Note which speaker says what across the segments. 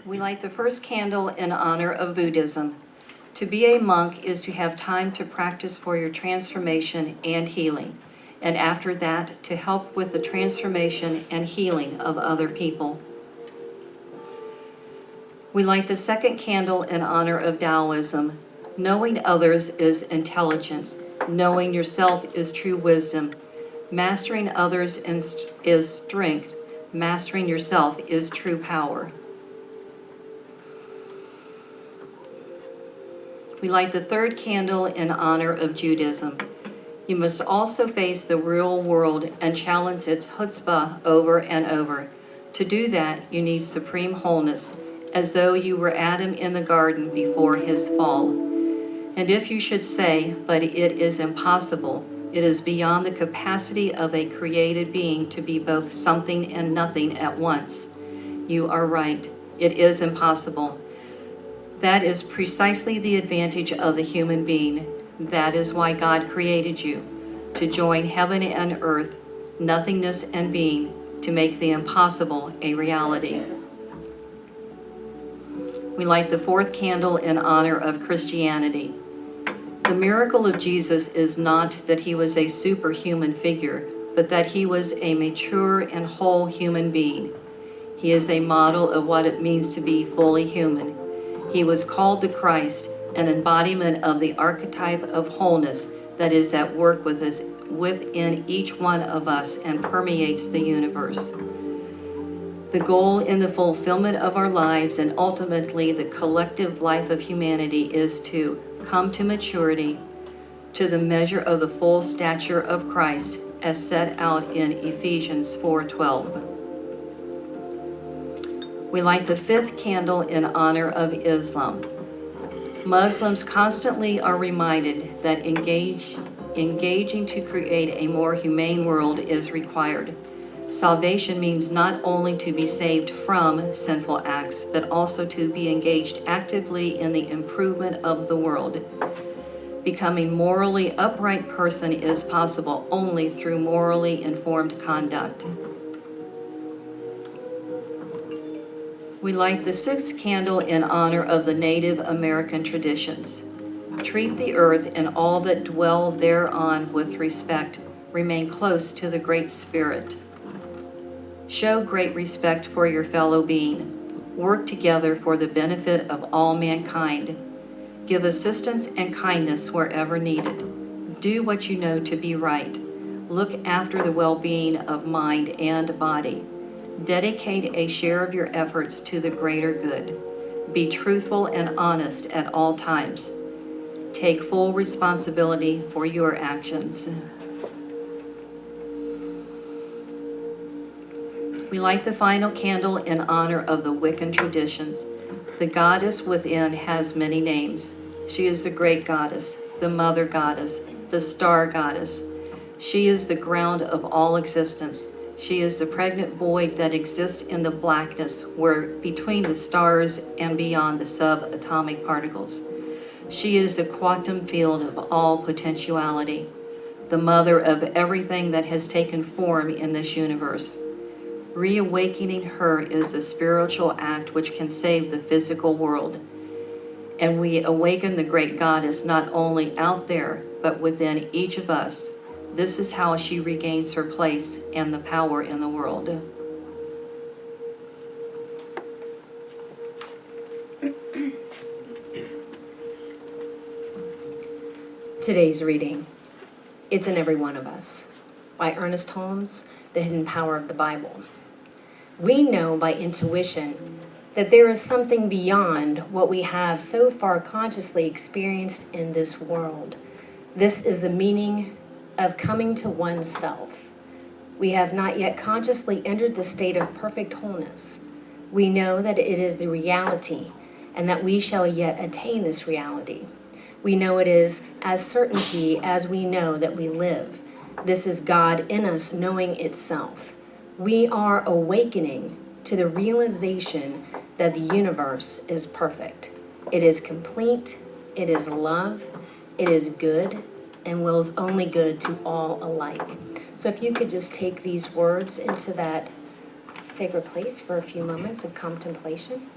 Speaker 1: We light the first candle in honor of Buddhism. To be a monk is to have time to practice for your transformation and healing, and after that, to help with the transformation and healing of other people. We light the second candle in honor of Taoism. Knowing others is intelligence. Knowing yourself is true wisdom. Mastering others is strength. Mastering yourself is true power. We light the third candle in honor of Judaism. You must also face the real world and challenge its chutzpah over and over. To do that, you need supreme wholeness, as though you were Adam in the garden before his fall. And if you should say, but it is impossible, it is beyond the capacity of a created being to be both something and nothing at once. You are right. It is impossible. That is precisely the advantage of the human being. That is why God created you, to join heaven and earth, nothingness and being, to make the impossible a reality. We light the fourth candle in honor of Christianity. The miracle of Jesus is not that he was a superhuman figure, but that he was a mature and whole human being. He is a model of what it means to be fully human. He was called the Christ, an embodiment of the archetype of wholeness that is at work within each one of us and permeates the universe. The goal in the fulfillment of our lives and ultimately the collective life of humanity is to come to maturity, to the measure of the full stature of Christ as set out in Ephesians 4:12. We light the fifth candle in honor of Islam. Muslims constantly are reminded that engaging to create a more humane world is required. Salvation means not only to be saved from sinful acts, but also to be engaged actively in the improvement of the world. Becoming morally upright person is possible only through morally informed conduct. We light the sixth candle in honor of the Native American traditions. Treat the earth and all that dwell thereon with respect. Remain close to the Great Spirit. Show great respect for your fellow being. Work together for the benefit of all mankind. Give assistance and kindness wherever needed. Do what you know to be right. Look after the well-being of mind and body. Dedicate a share of your efforts to the greater good. Be truthful and honest at all times. Take full responsibility for your actions. We light the final candle in honor of the Wiccan traditions. The goddess within has many names. She is the great goddess, the mother goddess, the star goddess. She is the ground of all existence. She is the pregnant void that exists in the blackness where between the stars and beyond the subatomic particles. She is the quantum field of all potentiality, the mother of everything that has taken form in this universe. Reawakening her is the spiritual act which can save the physical world. And we awaken the great goddess not only out there, but within each of us. This is how she regains her place and the power in the world.
Speaker 2: Today's reading, It's in Every One of Us, by Ernest Holmes, The Hidden Power of the Bible. We know by intuition that there is something beyond what we have so far consciously experienced in this world. This is the meaning of coming to oneself. We have not yet consciously entered the state of perfect wholeness. We know that it is the reality and that we shall yet attain this reality. We know it is as certainty as we know that we live. This is God in us knowing itself. We are awakening to the realization that the universe is perfect. It is complete, it is love, it is good, and wills only good to all alike. So if you could just take these words into that sacred place for a few moments of contemplation.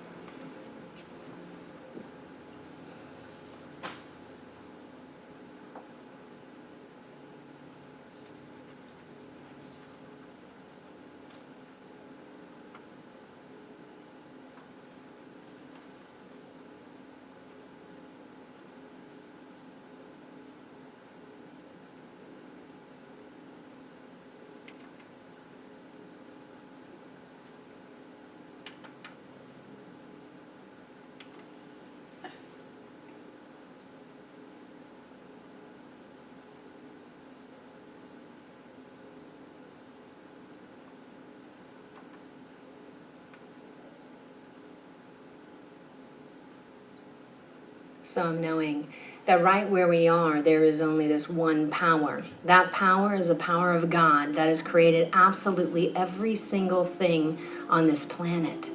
Speaker 2: So I'm knowing that right where we are, there is only this one power. That power is the power of God that has created absolutely every single thing on this planet.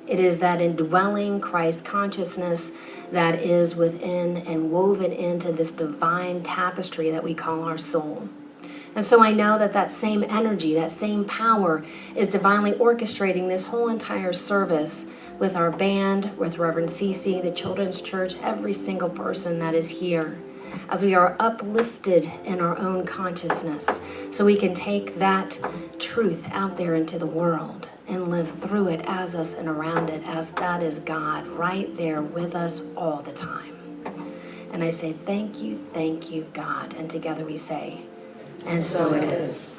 Speaker 2: It is that indwelling Christ consciousness that is within and woven into this divine tapestry that we call our soul. And so I know that that same energy, that same power is divinely orchestrating this whole entire service with our band, with Reverend Cece, the Children's Church, every single person that is here, as we are uplifted in our own consciousness, so we can take that truth out there into the world and live through it as us and around it, as that is God right there with us all the time. And I say, thank you, God. And together we say, and so it is.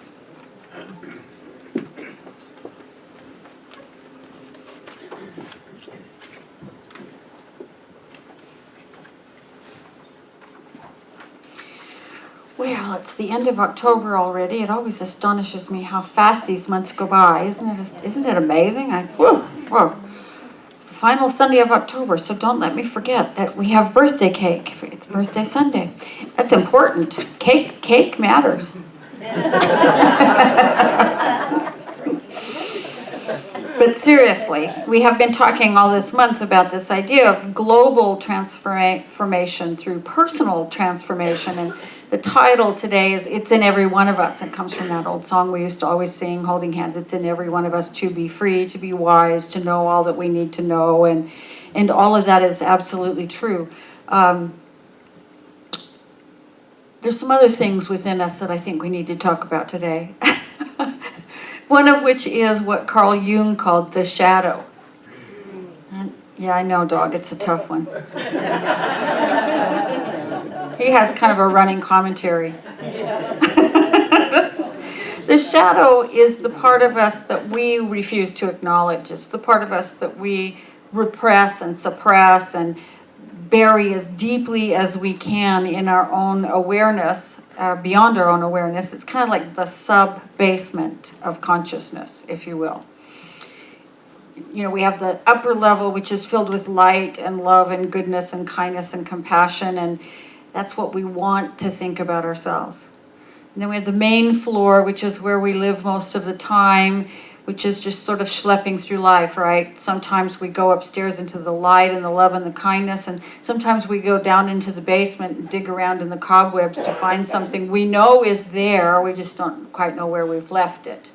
Speaker 3: Well, it's the end of October already. It always astonishes me how fast these months go by. Isn't it amazing? Whoa. It's the final Sunday of October, so don't let me forget that we have birthday cake. It's birthday Sunday. That's important. Cake matters. But seriously, we have been talking all this month about this idea of global transformation through personal transformation. And the title today is It's in Every One of Us. It comes from that old song we used to always sing, Holding Hands. It's in every one of us to be free, to be wise, to know all that we need to know. And all of that is absolutely true. There's some other things within us that I think we need to talk about today. One of which is what Carl Jung called the shadow. And yeah, I know, dog, it's a tough one. He has kind of a running commentary. The shadow is the part of us that we refuse to acknowledge. It's the part of us that we repress and suppress and bury as deeply as we can in our own awareness, beyond our own awareness. It's kind of like the sub-basement of consciousness, if you will. You know, we have the upper level, which is filled with light and love and goodness and kindness and compassion, and that's what we want to think about ourselves. And then we have the main floor, which is where we live most of the time, which is just sort of schlepping through life, right? Sometimes we go upstairs into the light and the love and the kindness, and sometimes we go down into the basement and dig around in the cobwebs to find something we know is there, we just don't quite know where we've left it.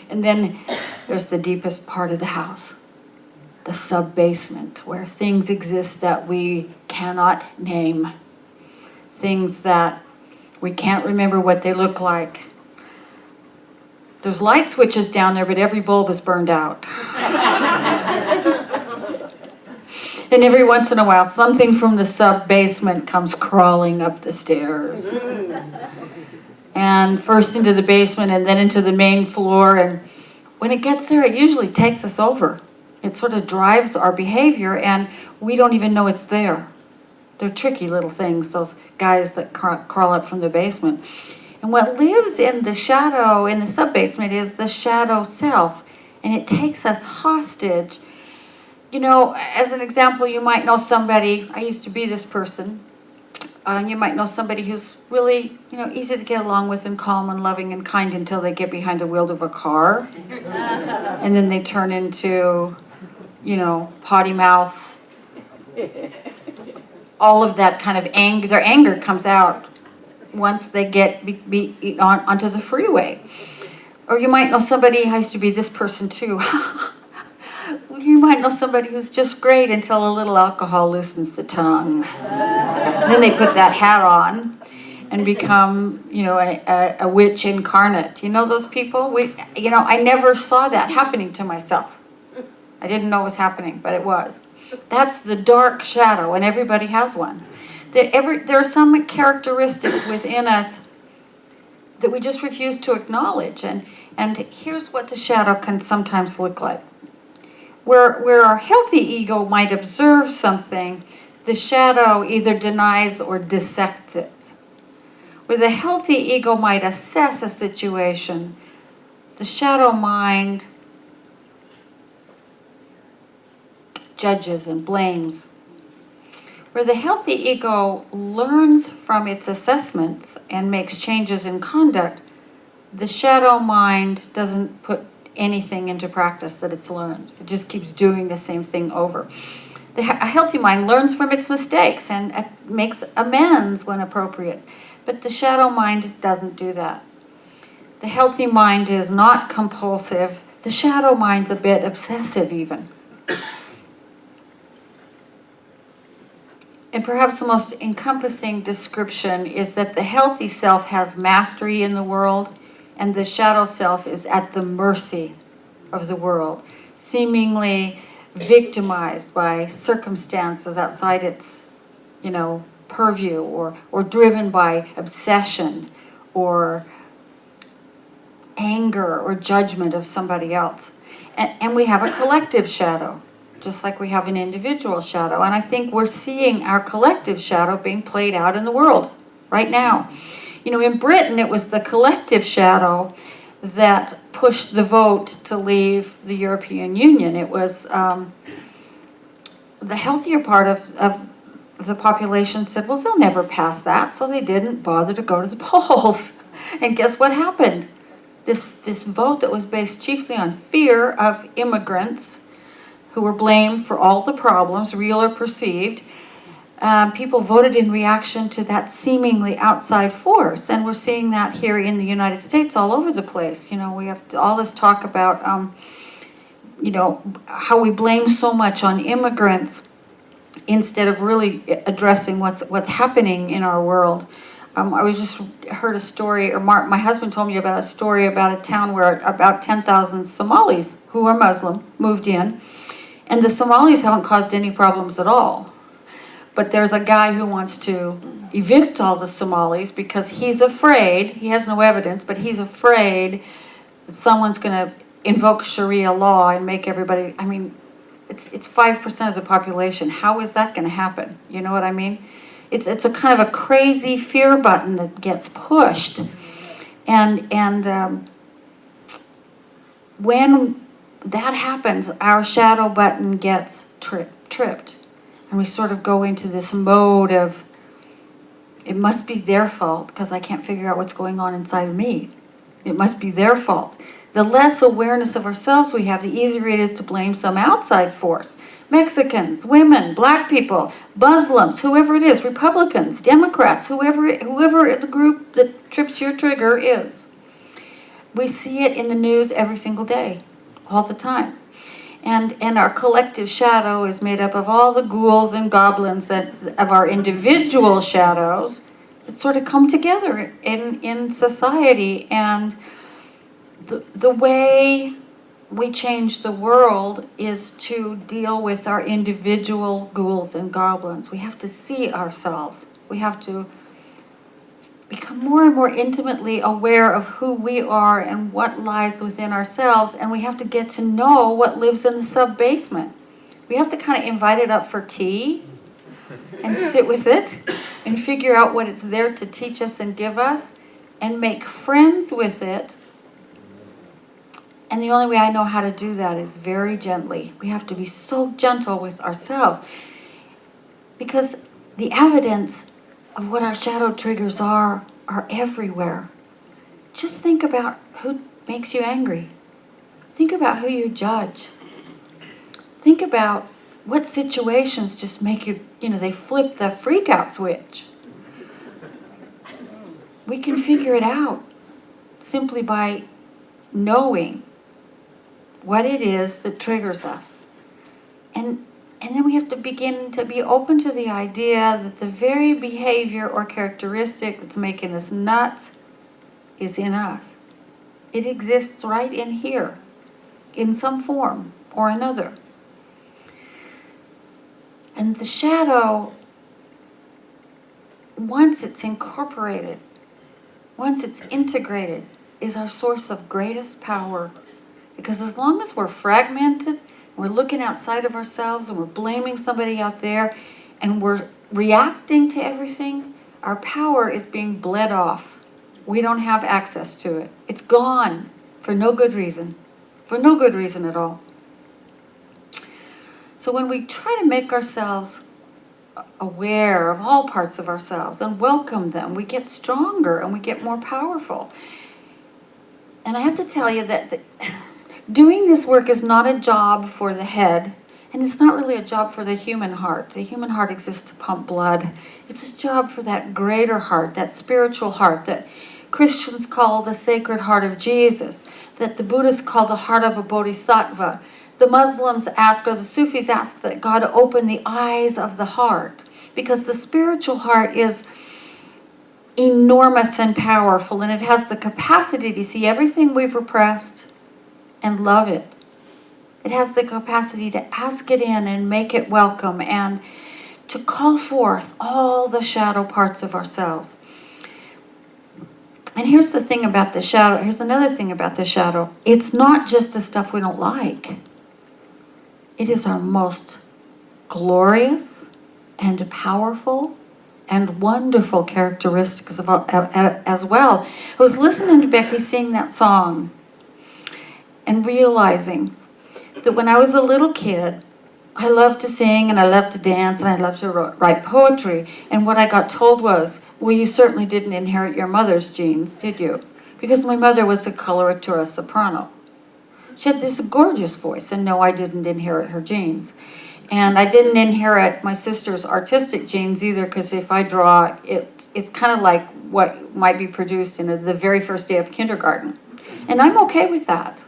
Speaker 3: And then there's the deepest part of the house, the sub-basement, where things exist that we cannot name, things that we can't remember what they look like. There's light switches down there, but every bulb is burned out. And every once in a while, something from the sub-basement comes crawling up the stairs. And first into the basement and then into the main floor. And when it gets there, it usually takes us over. It sort of drives our behavior, and we don't even know it's there. They're tricky little things, those guys that crawl up from the basement. And what lives in the shadow, in the sub-basement, is the shadow self. And it takes us hostage. You know, as an example, you might know somebody, I used to be this person, you might know somebody who's really, easy to get along with and calm and loving and kind until they get behind the wheel of a car. And then they turn into, potty mouth. All of that kind of anger, their anger comes out once they get onto the freeway. Or you might know somebody, I used to be this person too. You might know somebody who's just great until a little alcohol loosens the tongue. And then they put that hat on and become, a witch incarnate. You know those people? I never saw that happening to myself. I didn't know it was happening, but it was. That's the dark shadow, and everybody has one. There are some characteristics within us that we just refuse to acknowledge. And here's what the shadow can sometimes look like. Where our healthy ego might observe something, the shadow either denies or dissects it. Where the healthy ego might assess a situation, the shadow mind judges and blames. Where the healthy ego learns from its assessments and makes changes in conduct, the shadow mind doesn't put anything into practice that it's learned. It just keeps doing the same thing over. A healthy mind learns from its mistakes and makes amends when appropriate. But the shadow mind doesn't do that. The healthy mind is not compulsive. The shadow mind's a bit obsessive even. And perhaps the most encompassing description is that the healthy self has mastery in the world, and the shadow self is at the mercy of the world, seemingly victimized by circumstances outside its, purview, or driven by obsession or anger or judgment of somebody else. And we have a collective shadow, just like we have an individual shadow. And I think we're seeing our collective shadow being played out in the world right now. In Britain, it was the collective shadow that pushed the vote to leave the European Union. It was the healthier part of the population said, well, they'll never pass that, so they didn't bother to go to the polls. And guess what happened? This vote that was based chiefly on fear of immigrants who were blamed for all the problems, real or perceived, people voted in reaction to that seemingly outside force. And we're seeing that here in the United States all over the place. We have all this talk about, how we blame so much on immigrants instead of really addressing what's happening in our world. I just heard a story, or my husband told me about a story about a town where about 10,000 Somalis who are Muslim moved in, and the Somalis haven't caused any problems at all. But there's a guy who wants to evict all the Somalis because he's afraid, he has no evidence, but he's afraid that someone's going to invoke Sharia law and make everybody, it's 5% of the population. How is that going to happen? You know what I mean? It's a kind of a crazy fear button that gets pushed. And when that happens, our shadow button gets tripped. And we sort of go into this mode of, it must be their fault because I can't figure out what's going on inside of me. It must be their fault. The less awareness of ourselves we have, the easier it is to blame some outside force. Mexicans, women, black people, Muslims, whoever it is, Republicans, Democrats, whoever the group that trips your trigger is. We see it in the news every single day, all the time. And our collective shadow is made up of all the ghouls and goblins of our individual shadows that sort of come together in society. And the way we change the world is to deal with our individual ghouls and goblins. We have to see ourselves. We have to become more and more intimately aware of who we are and what lies within ourselves, and we have to get to know what lives in the sub-basement. We have to kind of invite it up for tea and sit with it and figure out what it's there to teach us and give us and make friends with it. And the only way I know how to do that is very gently. We have to be so gentle with ourselves, because the evidence of what our shadow triggers are everywhere. Just think about who makes you angry. Think about who you judge. Think about what situations just make you, they flip the freak out switch. We can figure it out simply by knowing what it is that triggers us. And then we have to begin to be open to the idea that the very behavior or characteristic that's making us nuts is in us. It exists right in here, in some form or another. And the shadow, once it's incorporated, once it's integrated, is our source of greatest power. Because as long as we're fragmented, we're looking outside of ourselves and we're blaming somebody out there and we're reacting to everything, our power is being bled off. We don't have access to it. It's gone for no good reason. For no good reason at all. So when we try to make ourselves aware of all parts of ourselves and welcome them, we get stronger and we get more powerful. And I have to tell you that doing this work is not a job for the head, and it's not really a job for the human heart. The human heart exists to pump blood. It's a job for that greater heart, that spiritual heart that Christians call the sacred heart of Jesus, that the Buddhists call the heart of a bodhisattva. The Muslims ask, or the Sufis ask, that God open the eyes of the heart, because the spiritual heart is enormous and powerful, and it has the capacity to see everything we've repressed and love it. It has the capacity to ask it in and make it welcome and to call forth all the shadow parts of ourselves. And here's the thing about the shadow. Here's another thing about the shadow. It's not just the stuff we don't like. It is our most glorious and powerful and wonderful characteristics as well. I was listening to Becky sing that song and realizing that when I was a little kid, I loved to sing and I loved to dance and I loved to write poetry. And what I got told was, well, you certainly didn't inherit your mother's genes, did you? Because my mother was a coloratura soprano. She had this gorgeous voice, and no, I didn't inherit her genes. And I didn't inherit my sister's artistic genes either, because if I draw, it's kind of like what might be produced in the very first day of kindergarten. And I'm okay with that.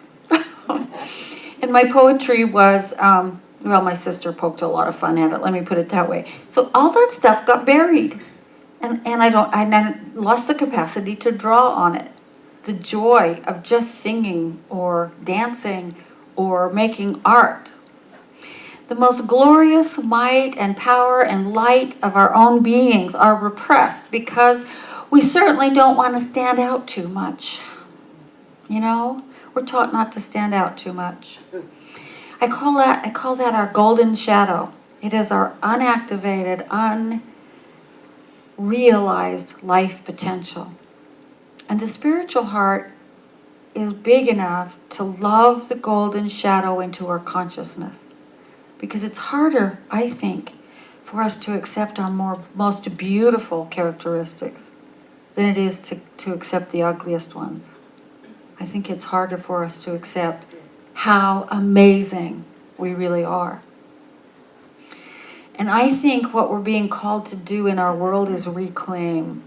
Speaker 3: And my poetry was, well, my sister poked a lot of fun at it, let me put it that way. So all that stuff got buried. And I lost the capacity to draw on it. The joy of just singing or dancing or making art. The most glorious might and power and light of our own beings are repressed because we certainly don't want to stand out too much. You know, we're taught not to stand out too much. I call that our golden shadow. It is our unactivated, unrealized life potential. And the spiritual heart is big enough to love the golden shadow into our consciousness. Because it's harder, I think, for us to accept our most beautiful characteristics than it is to accept the ugliest ones. I think it's harder for us to accept how amazing we really are. And I think what we're being called to do in our world is reclaim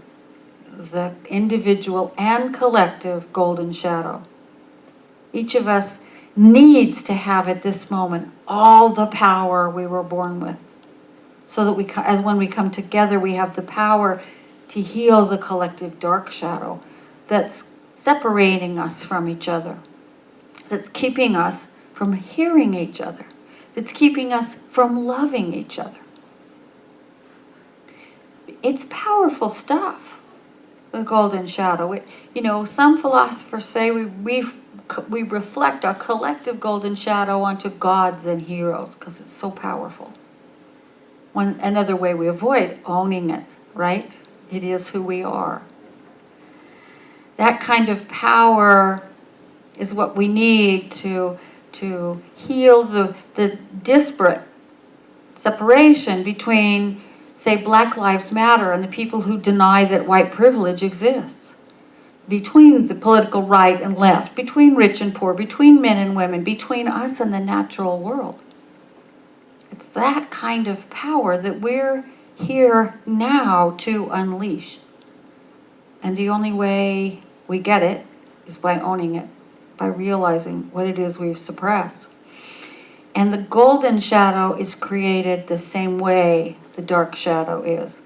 Speaker 3: the individual and collective golden shadow. Each of us needs to have at this moment all the power we were born with, so that when we come together, we have the power to heal the collective dark shadow that's separating us from each other, that's keeping us from hearing each other, that's keeping us from loving each other. It's powerful stuff. The golden shadow. Some philosophers say we reflect our collective golden shadow onto gods and heroes because it's so powerful. Another way we avoid owning it, right? It is who we are. That kind of power is what we need to heal the disparate separation between, say, Black Lives Matter and the people who deny that white privilege exists. Between the political right and left, between rich and poor, between men and women, between us and the natural world. It's that kind of power that we're here now to unleash. And the only way we get it is by owning it, by realizing what it is we've suppressed. And the golden shadow is created the same way the dark shadow is.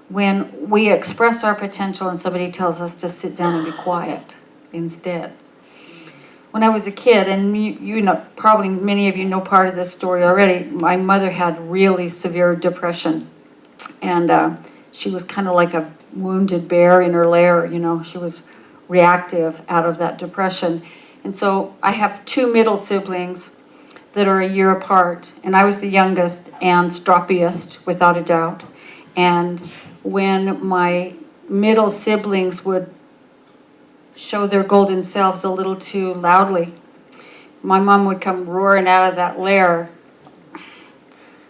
Speaker 3: When we express our potential and somebody tells us to sit down and be quiet instead. When I was a kid, and you know, probably many of you know part of this story already, my mother had really severe depression. And she was kind of like a wounded bear in her lair, you know. She was reactive out of that depression. And so I have two middle siblings that are a year apart, and I was the youngest and stroppiest, without a doubt. And when my middle siblings would show their golden selves a little too loudly, my mom would come roaring out of that lair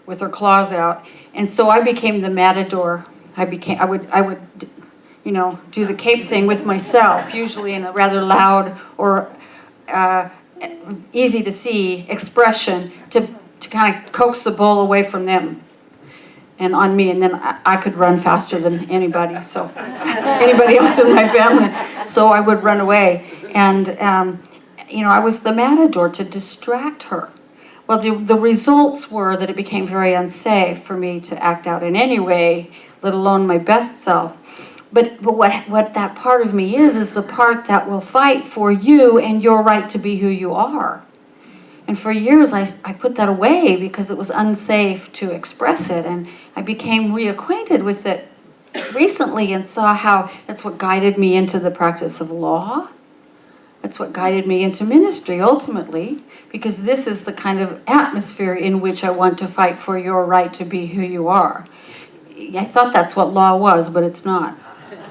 Speaker 3: with her claws out, And so I became the matador. I would, do the cape thing with myself, usually in a rather loud or easy to see expression to kind of coax the bull away from them and on me, and then I could run faster than anybody, so anybody else in my family. So I would run away, and I was the matador to distract her. Well, the results were that it became very unsafe for me to act out in any way, let alone my best self. But what that part of me is the part that will fight for you and your right to be who you are. And for years, I put that away because it was unsafe to express it. And I became reacquainted with it recently and saw how that's what guided me into the practice of law. That's what guided me into ministry, ultimately, because this is the kind of atmosphere in which I want to fight for your right to be who you are. I thought that's what law was, but it's not.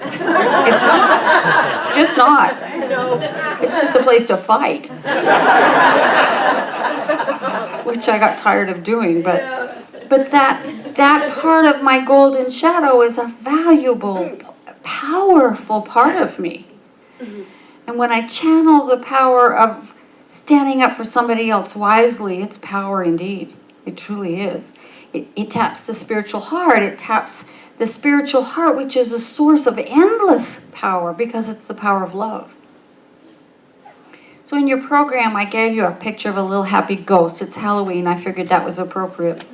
Speaker 3: It's not. It's just not. It's just a place to fight. Which I got tired of doing, but that part of my golden shadow is a valuable, powerful part of me. And when I channel the power of standing up for somebody else wisely, it's power indeed. It truly is. It taps the spiritual heart. It taps the spiritual heart, which is a source of endless power because it's the power of love. So in your program, I gave you a picture of a little happy ghost. It's Halloween. I figured that was appropriate.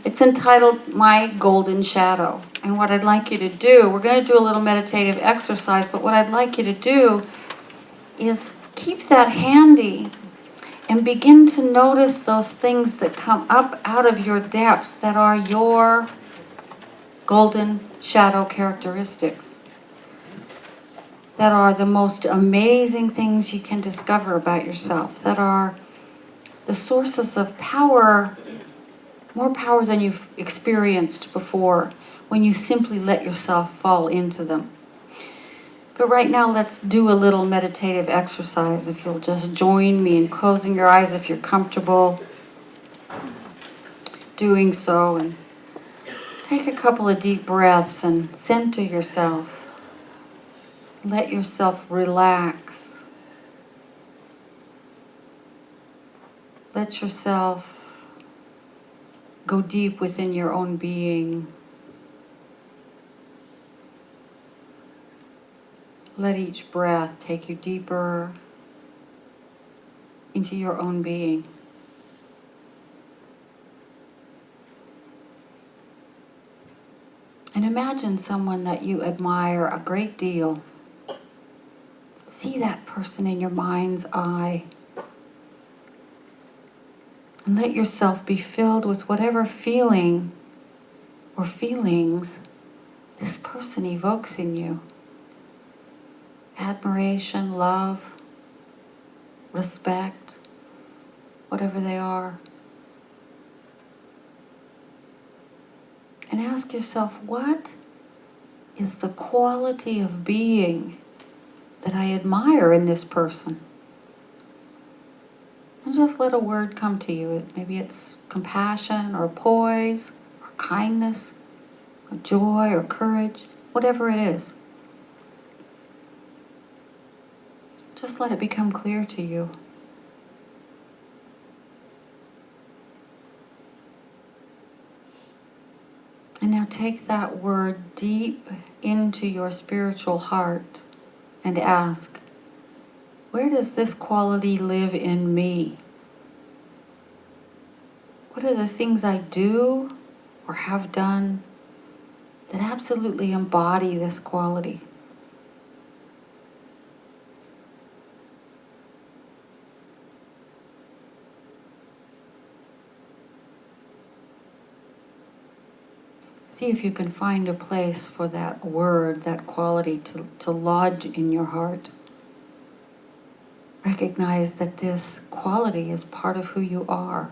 Speaker 3: It's entitled My Golden Shadow. And what I'd like you to do, we're going to do a little meditative exercise, but what I'd like you to do is keep that handy and begin to notice those things that come up out of your depths that are your golden shadow characteristics. That are the most amazing things you can discover about yourself. That are the sources of power, more power than you've experienced before, when you simply let yourself fall into them. But right now, let's do a little meditative exercise. If you'll just join me in closing your eyes if you're comfortable doing so, and take a couple of deep breaths and center yourself. Let yourself relax. Let yourself go deep within your own being. Let each breath take you deeper into your own being. And imagine someone that you admire a great deal. See that person in your mind's eye. And let yourself be filled with whatever feeling or feelings this person evokes in you. Admiration, love, respect, whatever they are. And ask yourself, what is the quality of being that I admire in this person? And just let a word come to you. Maybe it's compassion or poise or kindness or joy or courage, whatever it is. Just let it become clear to you. And now take that word deep into your spiritual heart and ask, where does this quality live in me? What are the things I do or have done that absolutely embody this quality? See if you can find a place for that word, that quality to lodge in your heart. Recognize that this quality is part of who you are,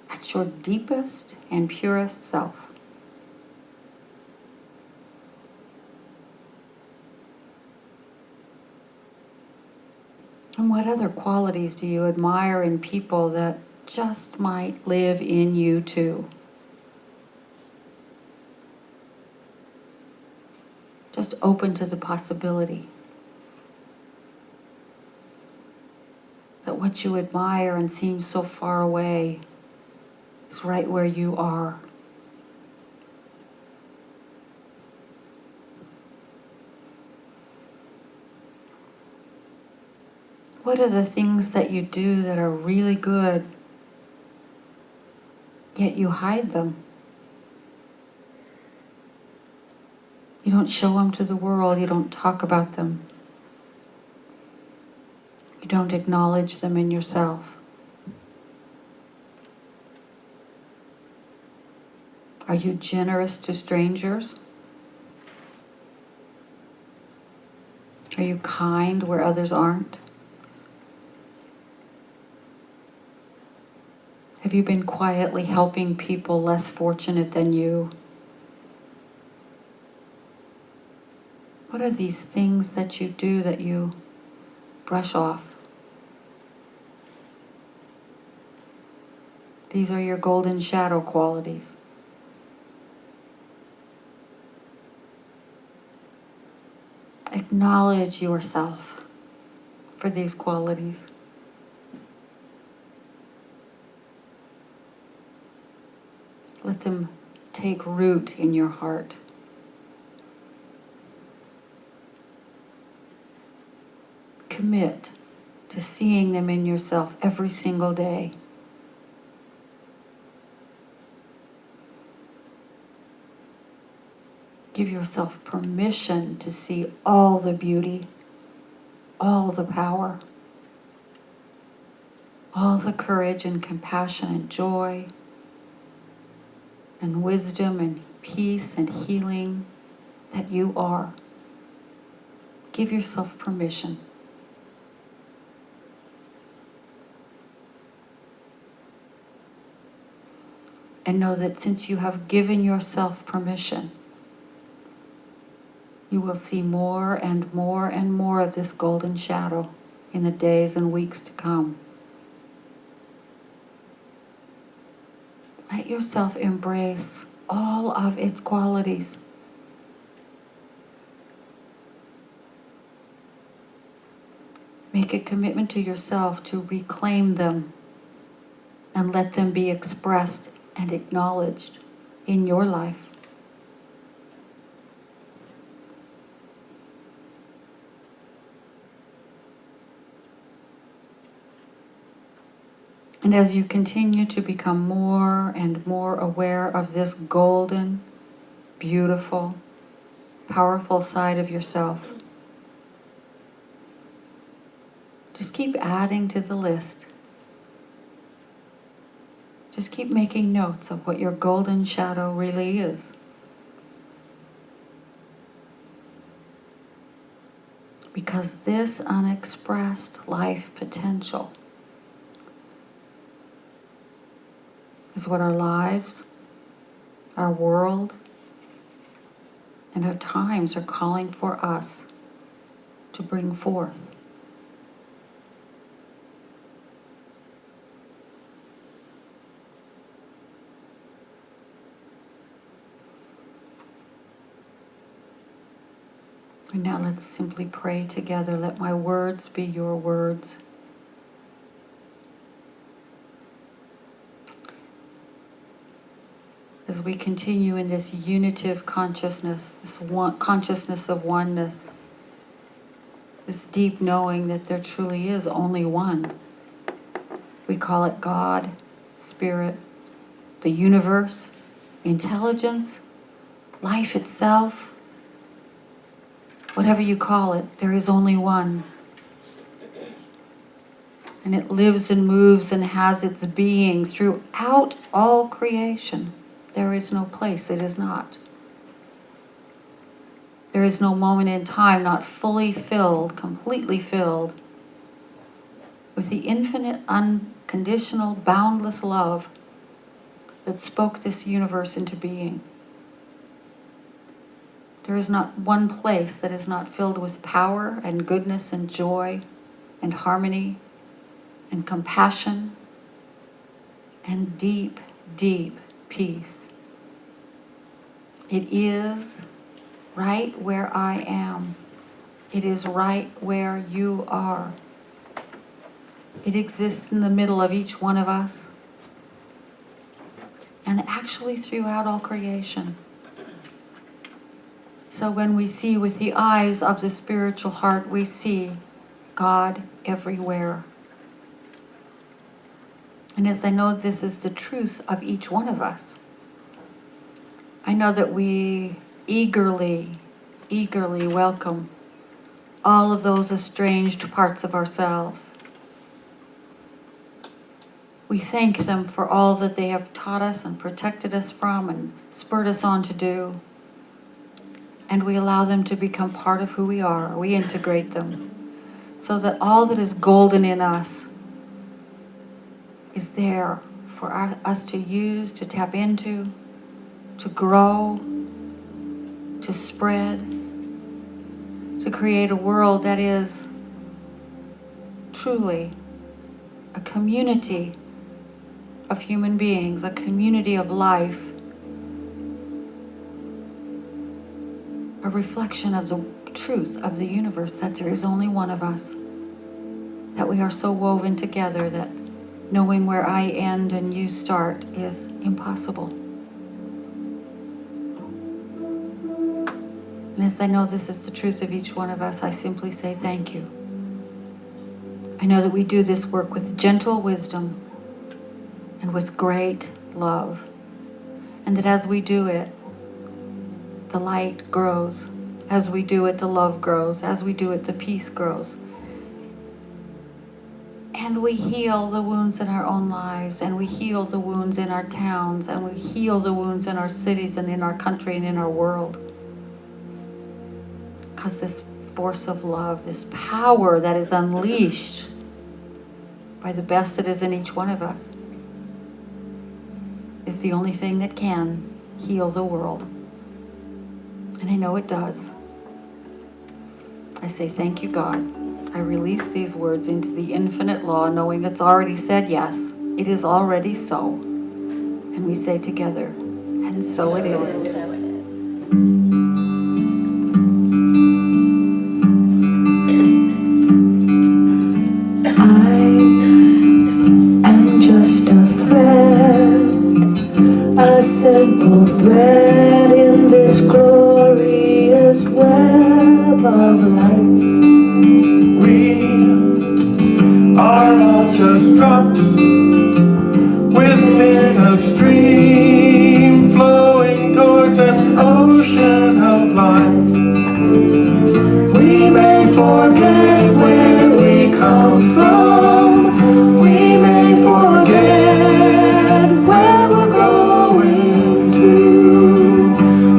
Speaker 3: at your deepest and purest self. And what other qualities do you admire in people that just might live in you too? open to the possibility that what you admire and seems so far away is right where you are. What are the things that you do that are really good, yet you hide them? You don't show them to the world. You don't talk about them. You don't acknowledge them in yourself. Are you generous to strangers? Are you kind where others aren't? Have you been quietly helping people less fortunate than you? What are these things that you do that you brush off? These are your golden shadow qualities. Acknowledge yourself for these qualities. Let them take root in your heart. Commit to seeing them in yourself every single day. Give yourself permission to see all the beauty, all the power, all the courage and compassion and joy and wisdom and peace and healing that you are. Give yourself permission. And know that since you have given yourself permission, you will see more and more and more of this golden shadow in the days and weeks to come. Let yourself embrace all of its qualities. Make a commitment to yourself to reclaim them and let them be expressed and acknowledged in your life. And as you continue to become more and more aware of this golden, beautiful, powerful side of yourself, just keep adding to the list. Just keep making notes of what your golden shadow really is. Because this unexpressed life potential is what our lives, our world, and our times are calling for us to bring forth. And now let's simply pray together. Let my words be your words. As we continue in this unitive consciousness, this consciousness of oneness, this deep knowing that there truly is only one. We call it God, Spirit, the universe, intelligence, life itself. Whatever you call it, there is only one. And it lives and moves and has its being throughout all creation. There is no place it is not. There is no moment in time not fully filled, completely filled with the infinite, unconditional, boundless love that spoke this universe into being. There is not one place that is not filled with power and goodness and joy and harmony and compassion and deep, deep peace. It is right where I am. It is right where you are. It exists in the middle of each one of us, and actually throughout all creation. So when we see with the eyes of the spiritual heart, we see God everywhere. And as I know this is the truth of each one of us, I know that we eagerly welcome all of those estranged parts of ourselves. We thank them for all that they have taught us and protected us from and spurred us on to do. And we allow them to become part of who we are. We integrate them so that all that is golden in us is there for us to use, to tap into, to grow, to spread, to create a world that is truly a community of human beings, a community of life, a reflection of the truth of the universe, that there is only one of us, that we are so woven together that knowing where I end and you start is impossible. And as I know this is the truth of each one of us, I simply say thank you. I know that we do this work with gentle wisdom and with great love, and that as we do it, the light grows. As we do it, the love grows. As we do it, the peace grows. And we heal the wounds in our own lives, and we heal the wounds in our towns, and we heal the wounds in our cities and in our country and in our world. Because this force of love, this power that is unleashed by the best that is in each one of us, is the only thing that can heal the world. And I know it does. I say thank you, God. I release these words into the infinite law, knowing it's already said yes. It is already so. And we say together, and so it is.
Speaker 4: I am just a thread, a simple thread in this glorious web of life.
Speaker 5: We are all just drops within a stream flowing towards an ocean of light.
Speaker 4: We may forget where we come from. We may forget where we're going to.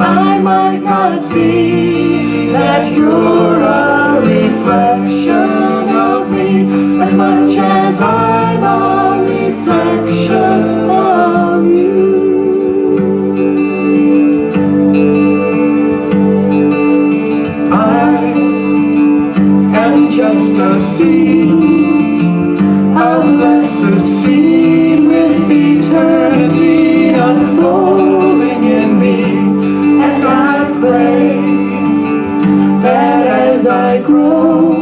Speaker 4: I might not see that you're a reflection of me as much as I'm a reflection of you. I am just a seed, a blessed seed with eternity unfolding in me, and I pray that as I grow,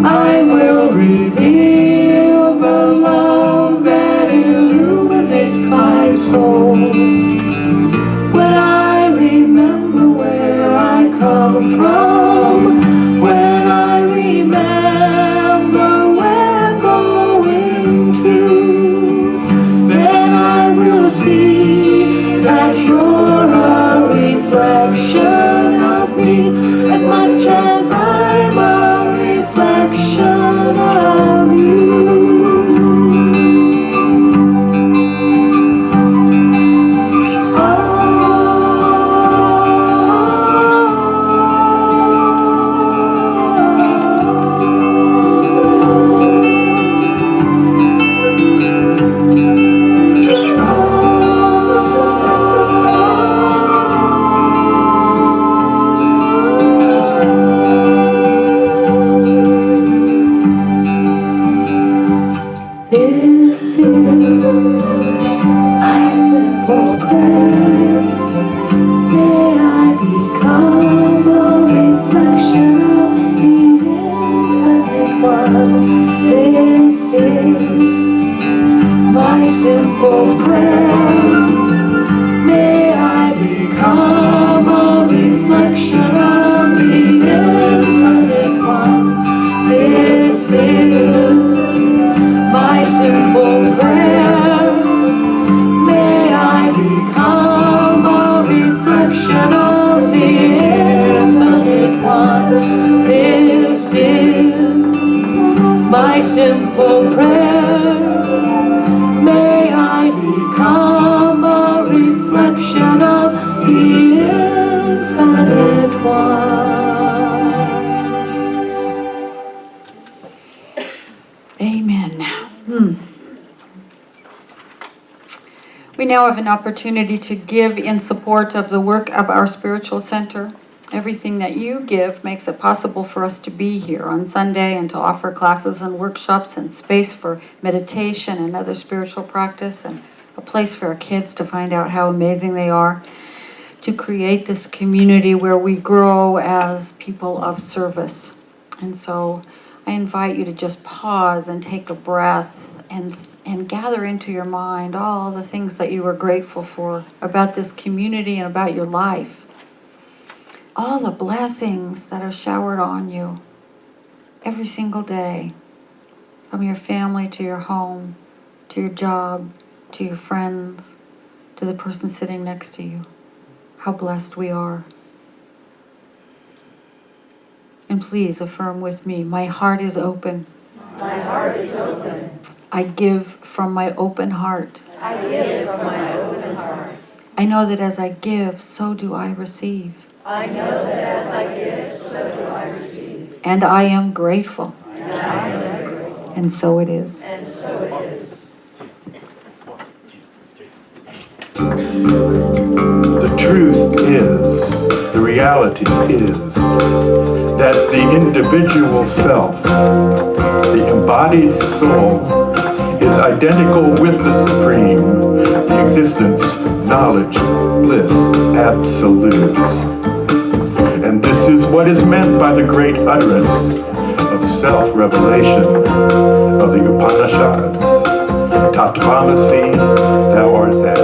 Speaker 4: I will reveal the love that illuminates my soul. When I remember where I come from, when I remember where I'm going to, then I will see that you're a reflection of me as much as I'm a my simple prayer. May I become a reflection of the infinite one.
Speaker 3: Amen. We now have an opportunity to give in support of the work of our spiritual center. Everything that you give makes it possible for us to be here on Sunday and to offer classes and workshops and space for meditation and other spiritual practice and a place for our kids to find out how amazing they are, to create this community where we grow as people of service. And so I invite you to just pause and take a breath and gather into your mind all the things that you are grateful for about this community and about your life. All the blessings that are showered on you every single day, from your family to your home, to your job, to your friends, to the person sitting next to you. How blessed we are. And please affirm with me, my heart is open.
Speaker 6: My heart is open.
Speaker 3: I give from my open heart.
Speaker 6: I give from my open heart.
Speaker 3: I know that as I give, so do I receive.
Speaker 6: I know that as I give, so do I receive.
Speaker 3: And I am grateful.
Speaker 6: And I am grateful.
Speaker 3: And so it is.
Speaker 6: And so it is.
Speaker 5: The truth is, the reality is, that the individual self, the embodied soul, is identical with the Supreme, the existence, knowledge, bliss, absolute. And this is what is meant by the great utterance of self-revelation of the Upanishads. Tatvamasi, thou art that.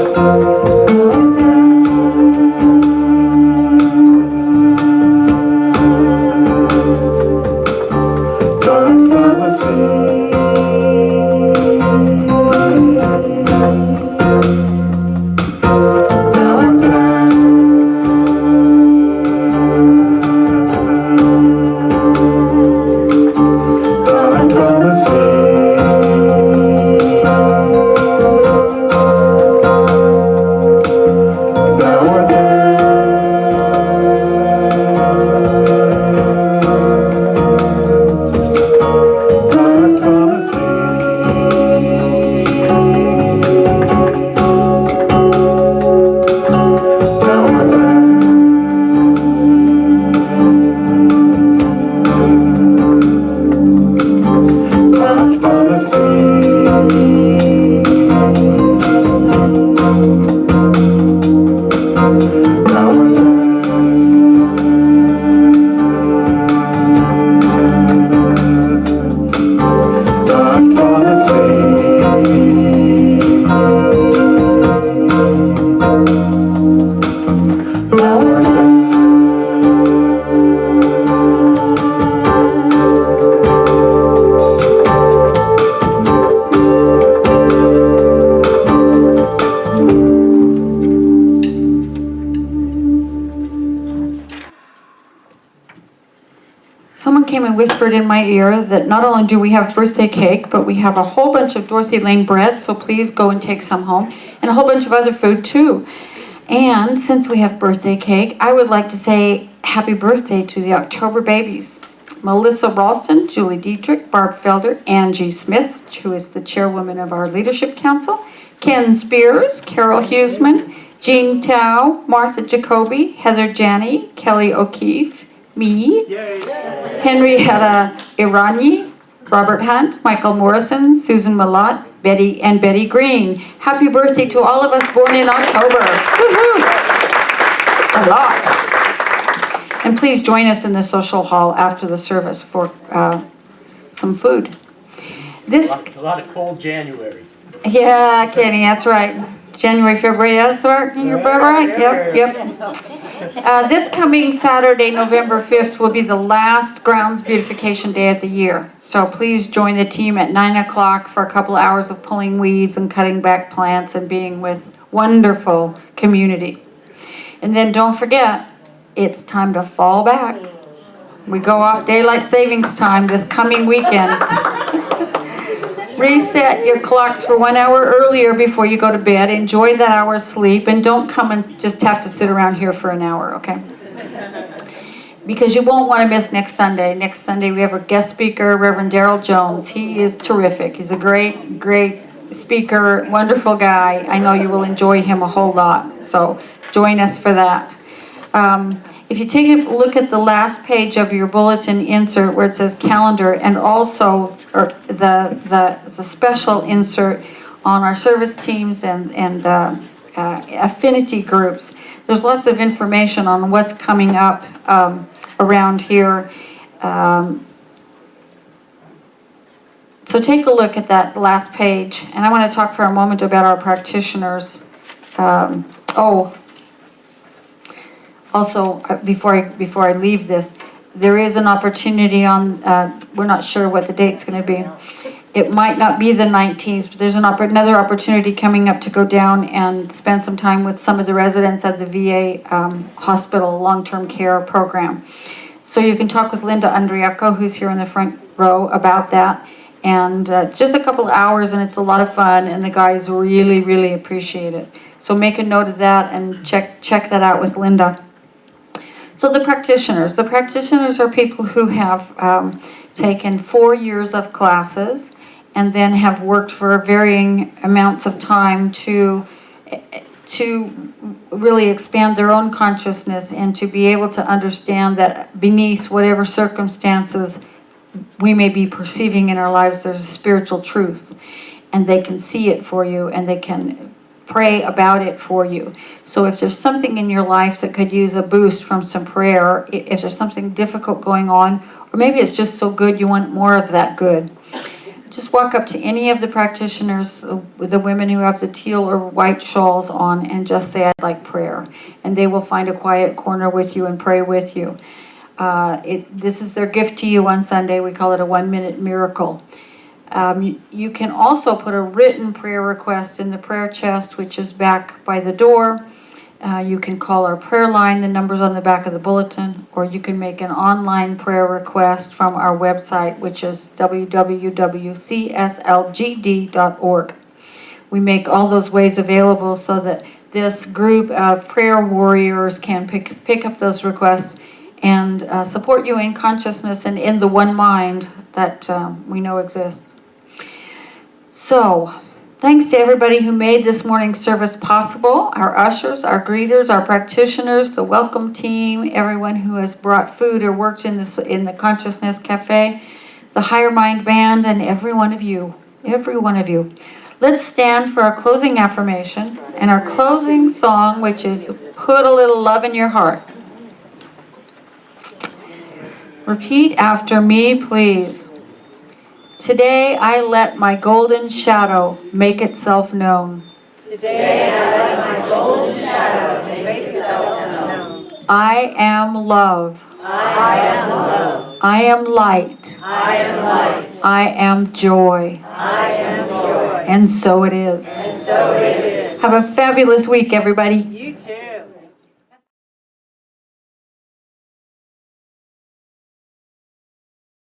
Speaker 3: Whispered in my ear that not only do we have birthday cake, but we have a whole bunch of Dorothy Lane bread, so please go and take some home, and a whole bunch of other food too. And since we have birthday cake, I would like to say happy birthday to the October babies. Melissa Ralston, Julie Dietrich, Barb Felder, Angie Smith, who is the chairwoman of our leadership council, Ken Spears, Carol Huseman, Jean Tao, Martha Jacoby, Heather Janney, Kelly O'Keefe, me, Henrietta Irani, Robert Hunt, Michael Morrison, Susan Malott, Betty Green. Happy birthday to all of us born in October. Woo-hoo! A lot. And please join us in the social hall after the service for some food.
Speaker 7: A lot of cold January.
Speaker 3: Yeah, Kenny, that's right. January, February, that's right. You're right. Yep. This coming Saturday, November 5th, will be the last grounds beautification day of the year. So please join the team at 9 o'clock for a couple hours of pulling weeds and cutting back plants and being with wonderful community. And then don't forget, it's time to fall back. We go off daylight savings time this coming weekend. Reset your clocks for 1 hour earlier before you go to bed. Enjoy that hour's sleep, and don't come and just have to sit around here for an hour, okay? Because you won't want to miss next Sunday. Next Sunday we have a guest speaker, Reverend Darrell Jones. He is terrific. He's a great, great speaker, wonderful guy. I know you will enjoy him a whole lot. So join us for that. If you take a look at the last page of your bulletin insert where it says calendar, and also the special insert on our service teams and affinity groups, there's lots of information on what's coming up around here. So take a look at that last page, and I want to talk for a moment about our practitioners. Also, before I leave this, there is an opportunity on, we're not sure what the date's going to be. It might not be the 19th, but there's another opportunity coming up to go down and spend some time with some of the residents at the VA hospital long-term care program. So you can talk with Linda Andriaco, who's here in the front row, about that. And it's just a couple hours, and it's a lot of fun, and the guys really, really appreciate it. So make a note of that and check that out with Linda. So the practitioners are people who have taken 4 years of classes and then have worked for varying amounts of time to really expand their own consciousness and to be able to understand that beneath whatever circumstances we may be perceiving in our lives, there's a spiritual truth, and they can see it for you, and they can pray about it for you. So if there's something in your life that could use a boost from some prayer, if there's something difficult going on, or maybe it's just so good you want more of that good, just walk up to any of the practitioners, the women who have the teal or white shawls on, and just say, I'd like prayer. And they will find a quiet corner with you and pray with you. This is their gift to you on Sunday. We call it a 1-minute miracle. You can also put a written prayer request in the prayer chest, which is back by the door. You can call our prayer line, the number's on the back of the bulletin, or you can make an online prayer request from our website, which is www.cslgd.org. We make all those ways available so that this group of prayer warriors can pick up those requests and support you in consciousness and in the one mind that we know exists. So, thanks to everybody who made this morning's service possible, our ushers, our greeters, our practitioners, the welcome team, everyone who has brought food or worked in the Consciousness Cafe, the Higher Mind Band, and every one of you. Let's stand for our closing affirmation and our closing song, which is Put a Little Love in Your Heart. Repeat after me, please. Today I let my golden shadow make itself known.
Speaker 6: Today I let my golden shadow make itself known.
Speaker 3: I am love.
Speaker 6: I am love.
Speaker 3: I am light.
Speaker 6: I am light.
Speaker 3: I am joy.
Speaker 6: I am joy.
Speaker 3: And so it is.
Speaker 6: And so it is.
Speaker 3: Have a fabulous week, everybody.
Speaker 6: You too.